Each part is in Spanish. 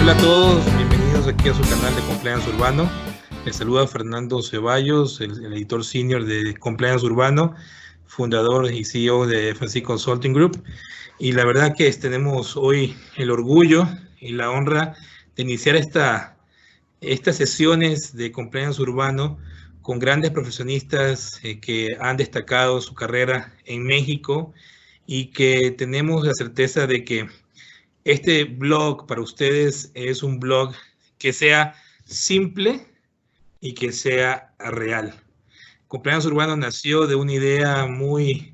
Hola a todos, bienvenidos aquí a su canal de Compliance Urbano. Les saluda Fernando Ceballos, el editor senior de Compliance Urbano, fundador y CEO de F&C Consulting Group. Y la verdad que tenemos hoy el orgullo y la honra de iniciar estas sesiones de Compliance Urbano con grandes profesionistas que han destacado su carrera en México y que tenemos la certeza de que este blog para ustedes es un blog que sea simple y que sea real. Compliance Urbano nació de una idea muy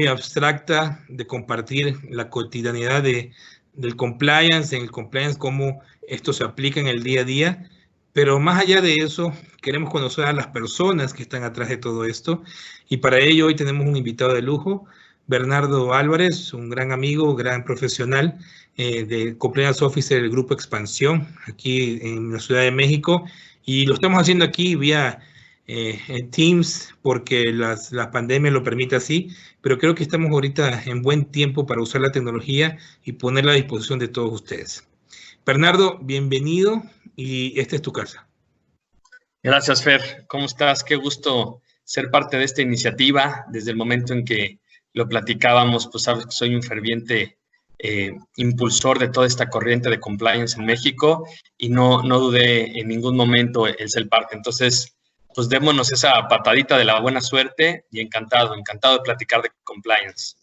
abstracta de compartir la cotidianidad del compliance, en el compliance, cómo esto se aplica en el día a día. Pero más allá de eso, queremos conocer a las personas que están atrás de todo esto. Y para ello hoy tenemos un invitado de lujo, Bernardo Álvarez, un gran amigo, gran profesional de Compliance Officer del Grupo Expansión, aquí en la Ciudad de México. Y lo estamos haciendo aquí vía Teams porque la pandemia lo permite así, pero creo que estamos ahorita en buen tiempo para usar la tecnología y ponerla a disposición de todos ustedes. Bernardo, bienvenido y esta es tu casa. Gracias, Fer. ¿Cómo estás? Qué gusto ser parte de esta iniciativa. Desde el momento en que lo platicábamos, pues sabes que soy un ferviente impulsor de toda esta corriente de compliance en México y no dudé en ningún momento el ser parte. Entonces, pues démonos esa patadita de la buena suerte y encantado de platicar de compliance.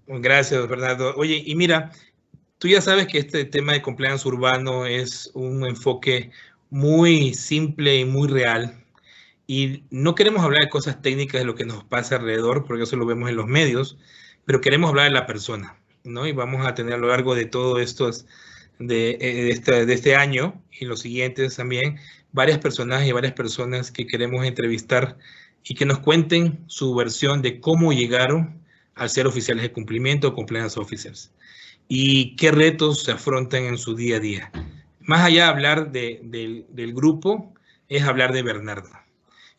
Gracias, Bernardo. Oye, y mira, tú ya sabes que este tema de compliance urbano es un enfoque muy simple y muy real. Y no queremos hablar de cosas técnicas de lo que nos pasa alrededor, porque eso lo vemos en los medios, pero queremos hablar de la persona, ¿no? Y vamos a tener a lo largo de todo de este año y los siguientes también, varias personas y varias personas que queremos entrevistar y que nos cuenten su versión de cómo llegaron al ser oficiales de cumplimiento o compliance officers y qué retos se afrontan en su día a día. Más allá de hablar del grupo, es hablar de Bernardo.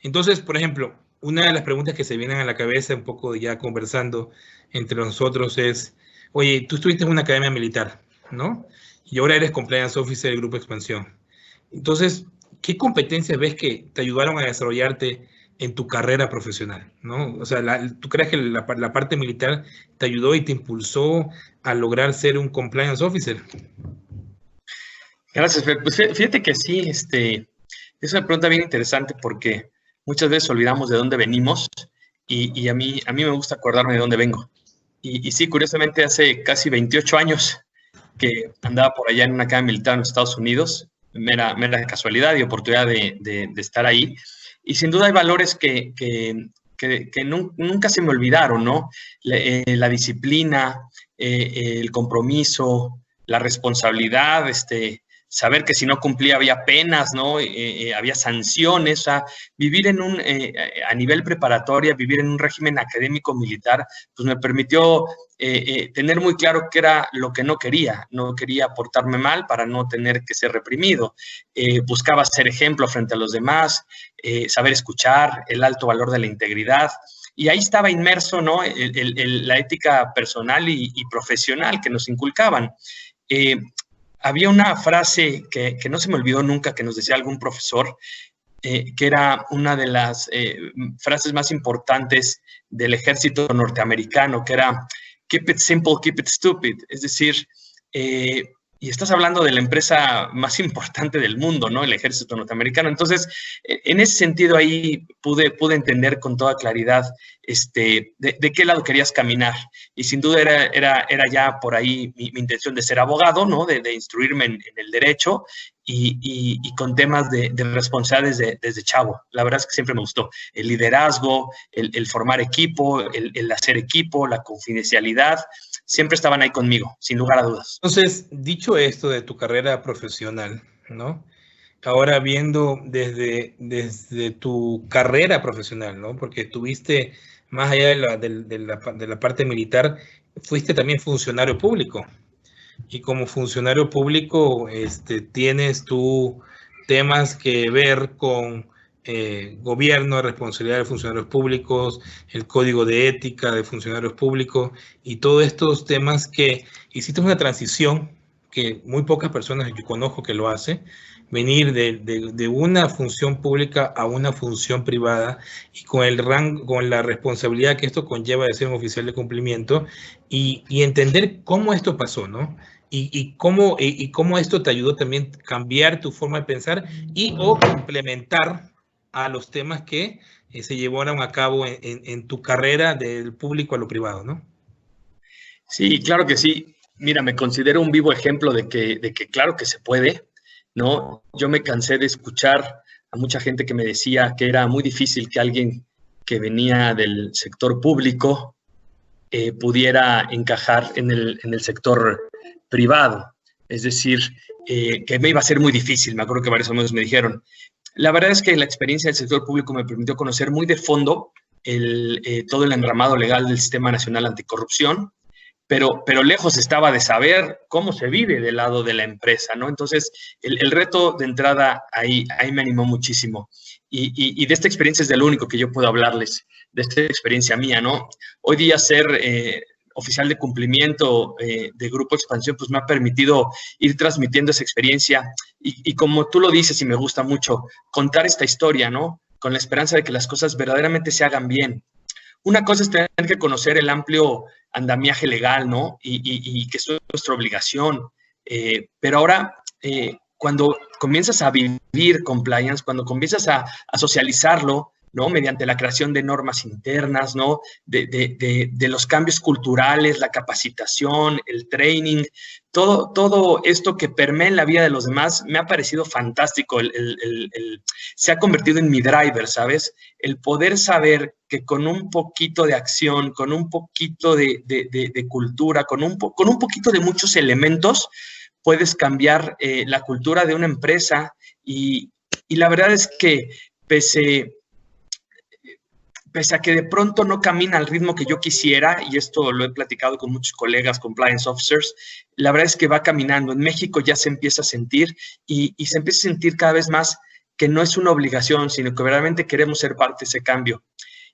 Entonces, por ejemplo, una de las preguntas que se vienen a la cabeza, un poco ya conversando entre nosotros, es, oye, tú estuviste en una academia militar, ¿no? Y ahora eres compliance officer del Grupo Expansión. Entonces, ¿qué competencias ves que te ayudaron a desarrollarte en tu carrera profesional, ¿no? O sea, ¿tú crees que la parte militar te ayudó y te impulsó a lograr ser un compliance officer? Gracias, Fer. Pues fíjate que sí, es una pregunta bien interesante porque muchas veces olvidamos de dónde venimos y a mí me gusta acordarme de dónde vengo. Y sí, curiosamente, hace casi 28 años que andaba por allá en una academia militar en los Estados Unidos, mera casualidad y oportunidad de estar ahí. Y sin duda hay valores que nunca se me olvidaron, ¿no? La disciplina, el compromiso, la responsabilidad, saber que si no cumplía había penas, ¿no? Había sanciones, o sea, vivir a nivel preparatoria, vivir en un régimen académico militar, pues me permitió tener muy claro qué era lo que no quería portarme mal para no tener que ser reprimido, buscaba ser ejemplo frente a los demás, saber escuchar, el alto valor de la integridad, y ahí estaba inmerso, ¿no? La ética personal y profesional que nos inculcaban. Había una frase que no se me olvidó nunca, que nos decía algún profesor, que era una de las frases más importantes del ejército norteamericano, que era keep it simple, keep it stupid. Es decir, y estás hablando de la empresa más importante del mundo, ¿no? El ejército norteamericano. Entonces, en ese sentido ahí pude entender con toda claridad de qué lado querías caminar. Y sin duda era ya por ahí mi intención de ser abogado, ¿no? De instruirme en el derecho y con temas de responsabilidades desde chavo. La verdad es que siempre me gustó. El liderazgo, el formar equipo, el hacer equipo, la confidencialidad, siempre estaban ahí conmigo, sin lugar a dudas. Entonces, dicho esto de tu carrera profesional, ¿no? Ahora viendo desde tu carrera profesional, ¿no? Porque tuviste, más allá de la parte militar, fuiste también funcionario público. Y como funcionario público, tienes tú temas que ver con gobierno, responsabilidad de funcionarios públicos, el código de ética de funcionarios públicos y todos estos temas que hiciste una transición que muy pocas personas yo conozco que lo hacen, venir de una función pública a una función privada y con el rango, con la responsabilidad que esto conlleva de ser un oficial de cumplimiento y entender cómo esto pasó, ¿no? Y cómo esto te ayudó también a cambiar tu forma de pensar y o complementar a los temas que se llevaron a cabo en tu carrera del público a lo privado, ¿no? Sí, claro que sí. Mira, me considero un vivo ejemplo de que claro que se puede, ¿no? Yo me cansé de escuchar a mucha gente que me decía que era muy difícil que alguien que venía del sector público pudiera encajar en el sector privado. Es decir, que me iba a ser muy difícil, me acuerdo que varios amigos me dijeron. La verdad es que la experiencia del sector público me permitió conocer muy de fondo todo el entramado legal del Sistema Nacional Anticorrupción, pero lejos estaba de saber cómo se vive del lado de la empresa, ¿no? Entonces, el reto de entrada ahí me animó muchísimo. Y de esta experiencia es de lo único que yo puedo hablarles, de esta experiencia mía, ¿no? Hoy día ser oficial de cumplimiento de Grupo Expansión, pues me ha permitido ir transmitiendo esa experiencia y como tú lo dices y me gusta mucho, contar esta historia, ¿no? Con la esperanza de que las cosas verdaderamente se hagan bien. Una cosa es tener que conocer el amplio andamiaje legal, ¿no? Y que esto es nuestra obligación. Pero ahora, cuando comienzas a vivir compliance, cuando comienzas a socializarlo, ¿no? Mediante la creación de normas internas, ¿no? De los cambios culturales, la capacitación, el training, todo esto que permea en la vida de los demás, me ha parecido fantástico. Se ha convertido en mi driver, ¿sabes? El poder saber que con un poquito de acción, con un poquito de cultura, con un poquito de muchos elementos, puedes cambiar la cultura de una empresa y la verdad es que pese a que de pronto no camina al ritmo que yo quisiera, y esto lo he platicado con muchos colegas, compliance officers, la verdad es que va caminando. En México ya se empieza a sentir y se empieza a sentir cada vez más que no es una obligación, sino que verdaderamente queremos ser parte de ese cambio.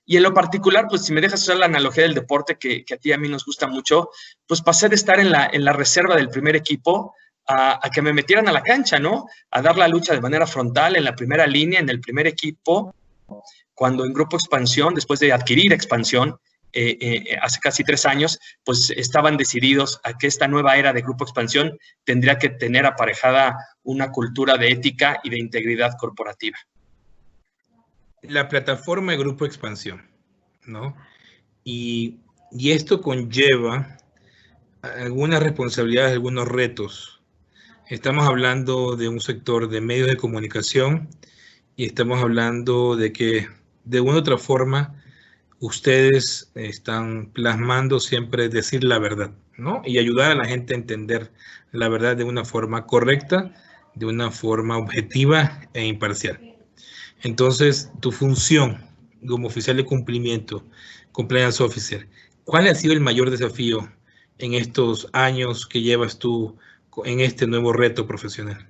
Y en lo particular, pues si me dejas usar la analogía del deporte que a ti y a mí nos gusta mucho, pues pasé de estar en la reserva del primer equipo a que me metieran a la cancha, ¿no? A dar la lucha de manera frontal en la primera línea, en el primer equipo, cuando en Grupo Expansión, después de adquirir Expansión, hace casi 3 años, pues estaban decididos a que esta nueva era de Grupo Expansión tendría que tener aparejada una cultura de ética y de integridad corporativa. La plataforma de Grupo Expansión, ¿no? Y esto conlleva algunas responsabilidades, algunos retos. Estamos hablando de un sector de medios de comunicación y estamos hablando de que de una u otra forma ustedes están plasmando siempre decir la verdad, ¿no? Y ayudar a la gente a entender la verdad de una forma correcta, de una forma objetiva e imparcial. Entonces, tu función como oficial de cumplimiento, compliance officer, ¿cuál ha sido el mayor desafío en estos años que llevas tú en este nuevo reto profesional?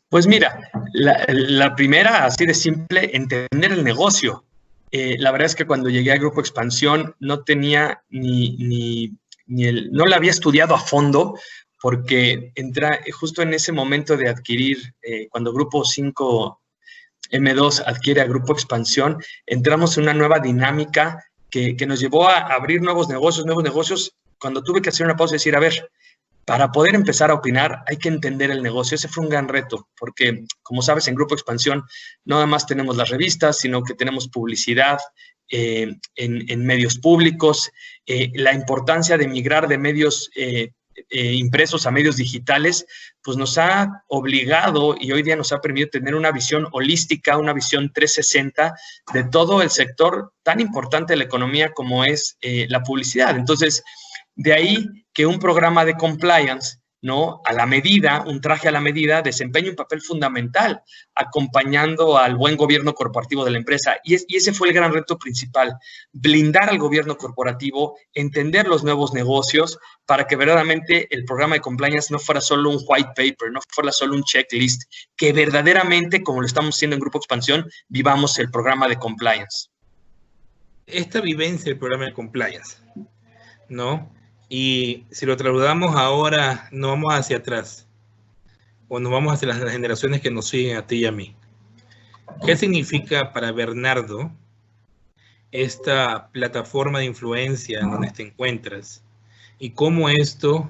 Pues mira, la primera, así de simple, entender el negocio. La verdad es que cuando llegué al Grupo Expansión no tenía no la había estudiado a fondo, porque entra justo en ese momento de adquirir, cuando Grupo 5 M2 adquiere a Grupo Expansión, entramos en una nueva dinámica que nos llevó a abrir nuevos negocios, cuando tuve que hacer una pausa y decir, a ver, para poder empezar a opinar hay que entender el negocio. Ese fue un gran reto, porque como sabes, en Grupo Expansión no nada más tenemos las revistas, sino que tenemos publicidad en medios públicos, la importancia de migrar de medios impresos a medios digitales, pues nos ha obligado y hoy día nos ha permitido tener una visión holística, una visión 360 de todo el sector tan importante de la economía como es la publicidad. Entonces, de ahí que un programa de compliance, ¿no? A la medida, un traje a la medida, desempeña un papel fundamental acompañando al buen gobierno corporativo de la empresa. Y ese fue el gran reto principal, blindar al gobierno corporativo, entender los nuevos negocios para que verdaderamente el programa de compliance no fuera solo un white paper, no fuera solo un checklist, que verdaderamente, como lo estamos haciendo en Grupo Expansión, vivamos el programa de compliance. Esta vivencia del programa de compliance, ¿no? Y si lo trasladamos ahora, no vamos hacia atrás, o nos vamos hacia las generaciones que nos siguen a ti y a mí. ¿Qué significa para Bernardo esta plataforma de influencia en donde te encuentras? Y cómo esto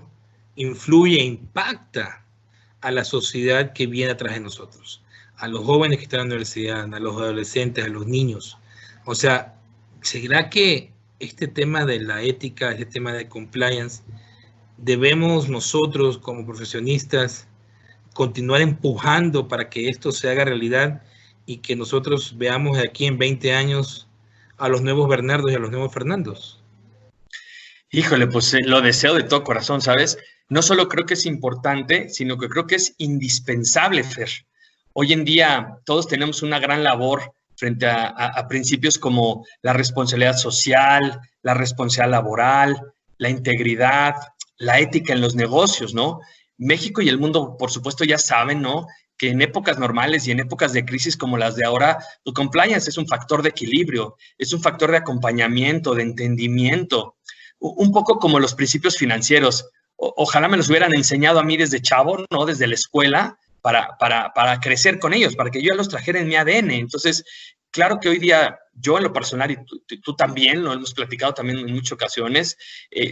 influye e impacta a la sociedad que viene atrás de nosotros, a los jóvenes que están en la universidad, a los adolescentes, a los niños. O sea, ¿será que este tema de la ética, este tema de compliance, debemos nosotros como profesionistas continuar empujando para que esto se haga realidad y que nosotros veamos de aquí en 20 años a los nuevos Bernardos y a los nuevos Fernandos? Híjole, pues lo deseo de todo corazón, ¿sabes? No solo creo que es importante, sino que creo que es indispensable, Fer. Hoy en día todos tenemos una gran labor frente a principios como la responsabilidad social, la responsabilidad laboral, la integridad, la ética en los negocios, ¿no? México y el mundo, por supuesto, ya saben, ¿no?, que en épocas normales y en épocas de crisis como las de ahora, el compliance es un factor de equilibrio, es un factor de acompañamiento, de entendimiento, un poco como los principios financieros. Ojalá me los hubieran enseñado a mí desde chavo, ¿no?, desde la escuela, para crecer con ellos, para que yo ya los trajera en mi ADN. Entonces, claro que hoy día yo en lo personal, y tú también, lo hemos platicado también en muchas ocasiones,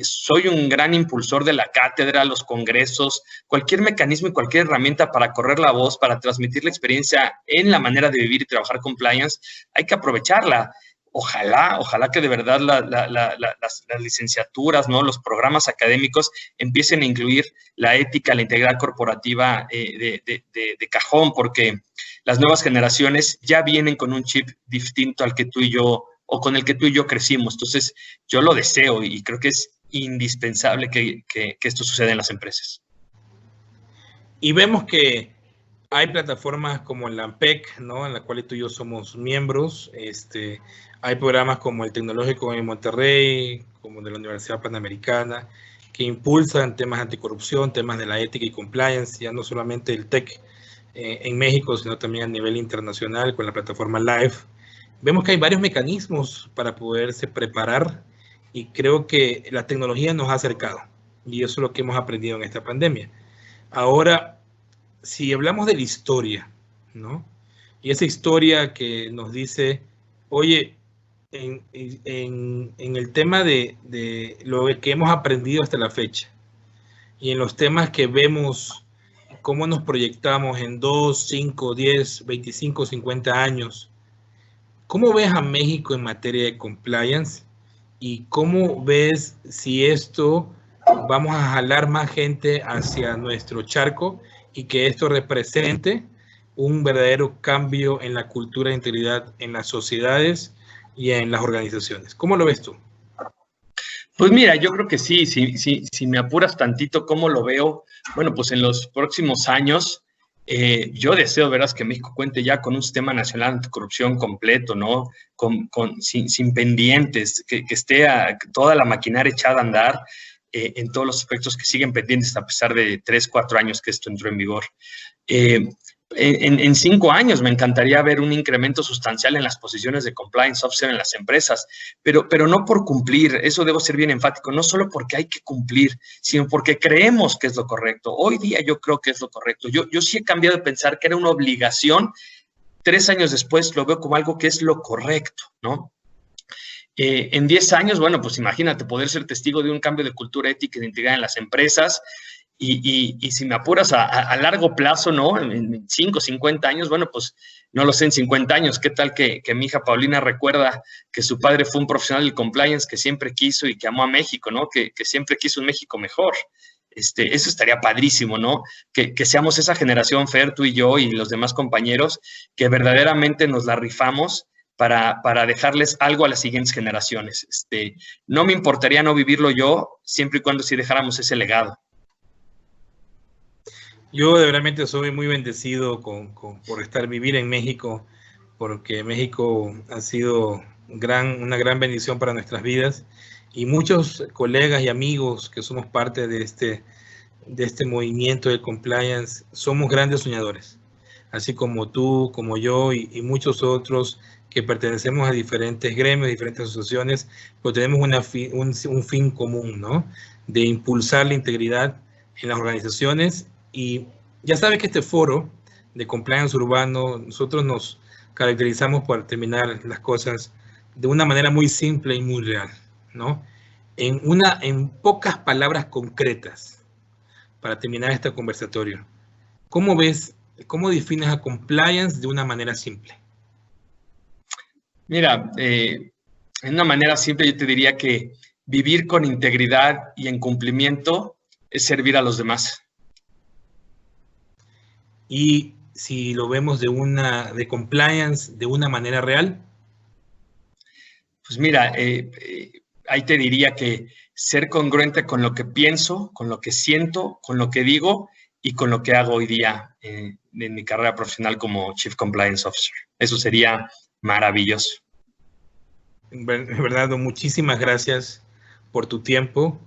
soy un gran impulsor de la cátedra, los congresos, cualquier mecanismo y cualquier herramienta para correr la voz, para transmitir la experiencia en la manera de vivir y trabajar compliance, hay que aprovecharla. Ojalá que de verdad las licenciaturas, ¿no?, los programas académicos empiecen a incluir la ética, la integridad corporativa de cajón, porque las nuevas generaciones ya vienen con un chip distinto al que tú y yo, o con el que tú y yo crecimos. Entonces, yo lo deseo y creo que es indispensable que esto suceda en las empresas. Y vemos que hay plataformas como la AMPEC, ¿no?, en la cual tú y yo somos miembros. Hay programas como el Tecnológico en Monterrey, como de la Universidad Panamericana, que impulsan temas de anticorrupción, temas de la ética y compliance, ya no solamente el TEC en México, sino también a nivel internacional con la plataforma LIFE. Vemos que hay varios mecanismos para poderse preparar y creo que la tecnología nos ha acercado y eso es lo que hemos aprendido en esta pandemia. Ahora, si hablamos de la historia, ¿no?, y esa historia que nos dice, oye, en el tema de lo que hemos aprendido hasta la fecha y en los temas que vemos, cómo nos proyectamos en 2, 5, 10, 25, 50 años, ¿cómo ves a México en materia de compliance? ¿Y cómo ves si esto vamos a jalar más gente hacia nuestro charco y que esto represente un verdadero cambio en la cultura de integridad en las sociedades y en las organizaciones? ¿Cómo lo ves tú? Pues mira, yo creo que sí, si me apuras tantito, ¿cómo lo veo? Bueno, pues en los próximos años, yo deseo, verás, que México cuente ya con un sistema nacional anticorrupción completo, ¿no? Sin pendientes, que esté toda la maquinaria echada a andar en todos los aspectos que siguen pendientes a pesar de 3, 4 años que esto entró en vigor. En 5 años me encantaría ver un incremento sustancial en las posiciones de compliance officer en las empresas, pero no por cumplir, eso debo ser bien enfático, no solo porque hay que cumplir, sino porque creemos que es lo correcto. Hoy día yo creo que es lo correcto. Yo sí he cambiado de pensar que era una obligación. 3 años después lo veo como algo que es lo correcto, ¿no? En 10 años, bueno, pues imagínate poder ser testigo de un cambio de cultura ética y de integridad en las empresas. Y si me apuras a largo plazo, ¿no? En 5, 50 años, bueno, pues no lo sé, en 50 años, ¿qué tal que mi hija Paulina recuerda que su padre fue un profesional del compliance que siempre quiso y que amó a México, ¿no? Que siempre quiso un México mejor. Eso estaría padrísimo, ¿no? Que seamos esa generación, Fer, tú y yo y los demás compañeros, que verdaderamente nos la rifamos para dejarles algo a las siguientes generaciones. No me importaría no vivirlo yo, siempre y cuando sí dejáramos ese legado. Yo realmente soy muy bendecido por vivir en México, porque México ha sido una gran bendición para nuestras vidas y muchos colegas y amigos que somos parte de este movimiento de compliance, somos grandes soñadores, así como tú, como yo y muchos otros que pertenecemos a diferentes gremios, diferentes asociaciones, pero tenemos un fin común, ¿no? De impulsar la integridad en las organizaciones. Y ya sabes que este foro de compliance urbano, nosotros nos caracterizamos por terminar las cosas de una manera muy simple y muy real, ¿no? En pocas palabras concretas, para terminar este conversatorio. ¿Cómo ves, cómo defines a compliance de una manera simple? Mira, en una manera simple yo te diría que vivir con integridad y en cumplimiento es servir a los demás. Y si lo vemos de compliance de una manera real. Pues mira, ahí te diría que ser congruente con lo que pienso, con lo que siento, con lo que digo y con lo que hago hoy día en mi carrera profesional como Chief Compliance Officer. Eso sería maravilloso. Bernardo, muchísimas gracias por tu tiempo.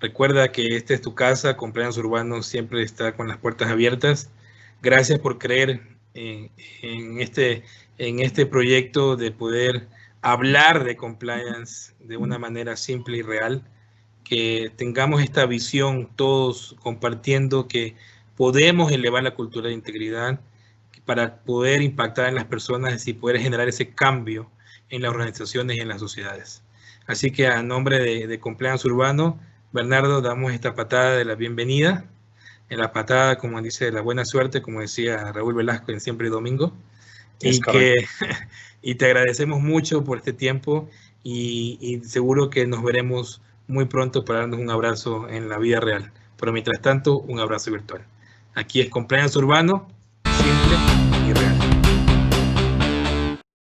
Recuerda que esta es tu casa, Compliance Urbano siempre está con las puertas abiertas. Gracias por creer en este proyecto de poder hablar de compliance de una manera simple y real, que tengamos esta visión todos compartiendo que podemos elevar la cultura de integridad para poder impactar en las personas y poder generar ese cambio en las organizaciones y en las sociedades. Así que a nombre de Compliance Urbano, Bernardo, damos esta patada de la bienvenida, en la patada, como dice, de la buena suerte, como decía Raúl Velasco en Siempre y Domingo, y te agradecemos mucho por este tiempo y seguro que nos veremos muy pronto para darnos un abrazo en la vida real. Pero mientras tanto, un abrazo virtual. Aquí es Compliance Urbano, simple